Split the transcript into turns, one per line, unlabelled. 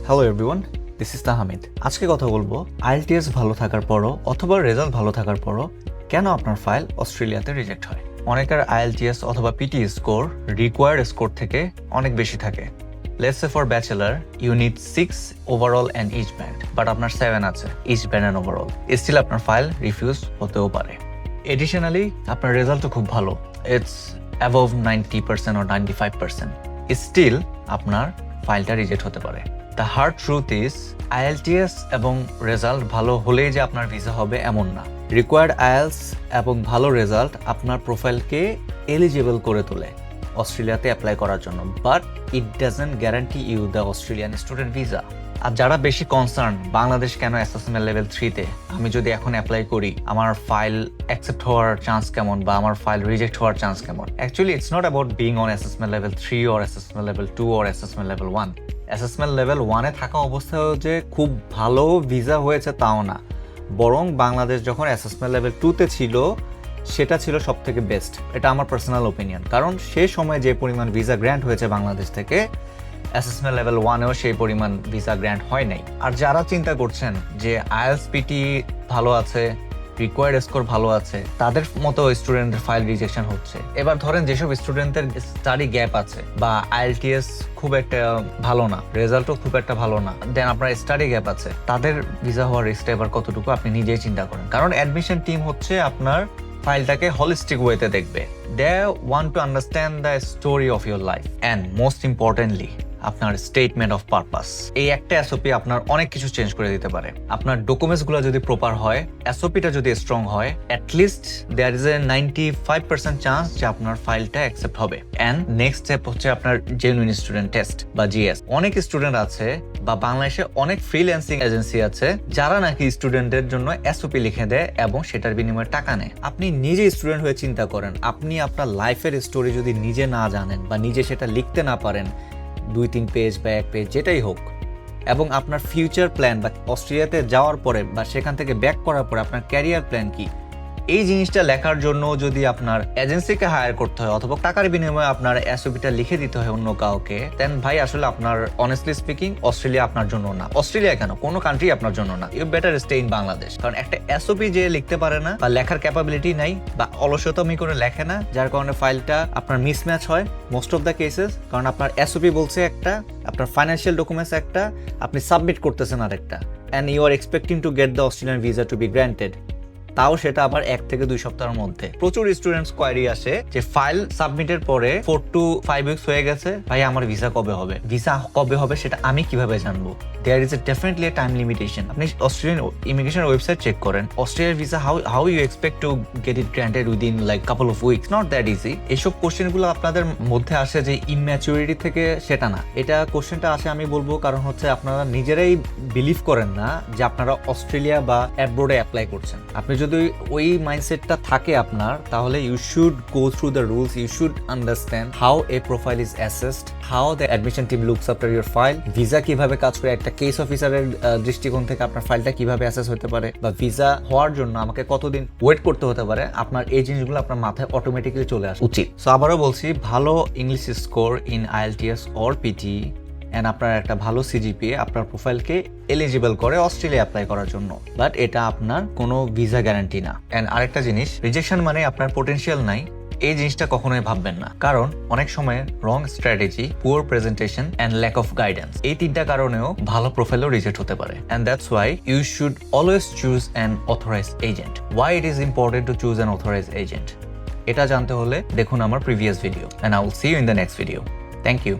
Hello everyone, this is Tahmid. আজকে কথা বলবো আইএলটিএস ভালো থাকার পরও অথবা রেজাল্ট ভালো থাকার পরও কেন আপনার ফাইল অস্ট্রেলিয়াতে রিজেক্ট হয়। অনেকের আইএলটিএস অথবা পিটি স্কোর রিকোয়ার্ড স্কোর থেকে অনেক বেশি থাকে। Let's say for bachelor you need 6 overall and each band, but আপনার 7 আছে each band and overall, still আপনার ফাইল রিফিউজ হতেও পারে। এডিশনালি আপনার রেজাল্টও খুব ভালো, ইটস অ্যাবভ 90% or 95%, স্টিল আপনার ফাইলটা রিজেক্ট হতে পারে। The hard truth is IELTS এবং রেজাল্ট ভালো হলেই যে আপনার ভিসা হবে এমন না। রিকোয়ার্ড আইএলস এবং ভালো রেজাল্ট আপনার প্রোফাইলকে এলিজিবল করে তোলে অস্ট্রেলিয়াতে অ্যাপ্লাই করার জন্য, but it doesn't guarantee you the Australian student visa. আর যারা বেশি কনসার্ন বাংলাদেশ কেন অ্যাসেসমেন্ট লেভেল 3-তে, আমি যদি এখন অ্যাপ্লাই করি আমার ফাইল অ্যাকসেপ্ট হওয়ার চান্স কেমন বা আমার ফাইল রিজেক্ট হওয়ার চান্স কেমন। Actually it's not about being on assessment level 3 or assessment level 2 or assessment level 1। Assessment level 1-এ থাকা অবস্থায়ও যে খুব ভালো ভিসা হয়েছে তাও না, বরং বাংলাদেশ যখন অ্যাসেসমেন্ট লেভেল 2-তে ছিল সেটা ছিল সব থেকে বেস্ট। এটা আমার পার্সোনাল ওপিনিয়ন, কারণ সেই সময় যে পরিমাণ ভিসা গ্র্যান্ট হয়েছে বাংলাদেশ থেকে অ্যাসেসমেন্ট লেভেল 1-এও সেই পরিমাণ ভিসা গ্র্যান্ট হয় নাই। আর যারা চিন্তা করছেন যে আইএলটিএস পিটি ভালো আছে, রিকোয়ার্ড স্কোর ভালো আছে, তাদের মতো স্টুডেন্টের ফাইল রিজেকশন হচ্ছে। এবার ধরেন যেসব স্টুডেন্টের স্টাডি গ্যাপ আছে বা আইএলটিএস খুব একটা ভালো না, রেজাল্টও খুব একটা ভালো না, দেন আপনার স্টাডি গ্যাপ আছে, তাদের ভিসা হওয়ার রিস্কটা এবার কতটুকু আপনি নিজেই চিন্তা করেন। কারণ অ্যাডমিশন টিম হচ্ছে আপনার ফাইলটাকে হলিস্টিক ওয়েতে দেখবে। They want to understand the story of your life and most importantly আপনার স্টেটমেন্ট অফ পারপাস। এই একটা এসওপি আপনার অনেক কিছু চেঞ্জ করে দিতে পারে। আপনার ডকুমেন্টসগুলো যদি প্রপার হয়, এসওপিটা যদি স্ট্রং হয়, at least there is a 95% chance যে আপনার ফাইলটা অ্যাকসেপ্ট হবে। অ্যান্ড নেক্সট স্টেপ হচ্ছে আপনার জেনুইন স্টুডেন্ট টেস্ট বা জিএস। অনেক স্টুডেন্ট আছে বা বাংলাদেশে অনেক ফ্রিল্যান্সিং এজেন্সি আছে যারা নাকি স্টুডেন্টের জন্য এসওপি লিখে দেয় এবং সেটার বিনিময়ে টাকা নেয়। আপনি নিজে স্টুডেন্ট হয়ে চিন্তা করেন, আপনি আপনার লাইফের স্টোরি যদি নিজে না জানেন বা নিজে সেটা লিখতে না পারেন, 2-3 পেজ বা 1 পেজ যেটাই হোক, এবং আপনার ফিউচার প্ল্যান বা অস্ট্রেলিয়াতে যাওয়ার পরে বা সেখান থেকে ব্যাক করার পরে আপনার ক্যারিয়ার প্ল্যান কি, এই জিনিসটা লেখার জন্য যদি আপনার এজেন্সিকে হায়ার করতে হয় অথবা টাকার বিনিময়ে আপনার এসওপিটা লিখে দিতে হয় অন্য কাউকে, দেন ভাই আসলে আপনার অনেস্টলি স্পিকিং অস্ট্রেলিয়া আপনার জন্য না। অস্ট্রেলিয়া কেন, কোনো কান্ট্রি আপনার জন্য না। You better stay in Bangladesh. কারণ একটা এসওপি যে লিখতে পারে না বা লেখার ক্যাপাবিলিটি নাই বা অলসতামি করে লেখে না, যার কারণে ফাইলটা আপনার মিসম্যাচ হয় মোস্ট অফ দ্য কেসেস। কারণ আপনার এসওপি বলছে একটা, আপনার ফাইন্যান্সিয়াল ডকুমেন্টস একটা, আপনি সাবমিট করতেছেন আরেকটা, and you are expecting to get the Australian visa to be granted, তাও সেটা আবার 1 থেকে 2 সপ্তাহের মধ্যে। প্রচুর স্টুডেন্টস কোয়ারি আসে যে ফাইল সাবমিটের পরে 4 to 5 উইকস হয়ে গেছে, ভাই আমার ভিসা কবে হবে, ভিসা কবে হবে সেটা আমি কিভাবে জানবো। There is a definitely time limitation. আপনি অস্ট্রেলিয়ান ইমিগ্রেশন ওয়েবসাইট চেক করেন, অস্ট্রেলিয়ার visa how you expect to get it granted within like couple of weeks, not that easy. এইসব কোশ্চেনগুলো আপনাদের মধ্যে আসে যে ইম্যাচুরিটি থেকে, সেটা না। এটা কোশ্চেনটা আসে আমি বলবো কারণ হচ্ছে আপনারা নিজেরাই বিলিভ করেন না যে আপনারা অস্ট্রেলিয়া বা অ্যাব্রোডে অ্যাপ্লাই করছেন। আপনি যদি ওই মাইন্ডসেটটা থাকে আপনার, তাহলে you should go through the rules, you should understand how a profile is assessed, how the admission team looks after your file, visa কিভাবে কাজ করে, একটা কেস অফিসারের দৃষ্টিকোণ থেকে আপনার ফাইলটা কিভাবে অ্যাসেস হতে পারে, বা ভিসা হওয়ার জন্য আমাকে কতদিন ওয়েট করতে হতে পারে। আপনার এই জিনিসগুলো আপনার মাথায় অটোমেটিক্যালি চলে আসা উচিত। সো আবারও বলছি, ভালো English score in IELTS or PT and আপনার একটা ভালো সিজিপিএ আপনার প্রোফাইলকে এলিজিবল করে অস্ট্রেলিয়া অ্যাপ্লাই করার জন্য, বাট এটা আপনার কোনো ভিসা গ্যারান্টি না। অ্যান্ড আরেকটা জিনিস, রিজেকশন মানে আপনার পোটেনশিয়াল নাই, এই জিনিসটা কখনোই ভাববেন না। কারণ অনেক সময় wrong strategy, poor presentation and lack of guidance, এই 3টা কারণেও ভালো প্রোফাইলও রিজেক্ট হতে পারে। And that's why you should always choose an authorised agent. Why it is important to choose an authorised agent, এটা জানতে হলে দেখুন আমার previous video, and I will see you in the next video. Thank you.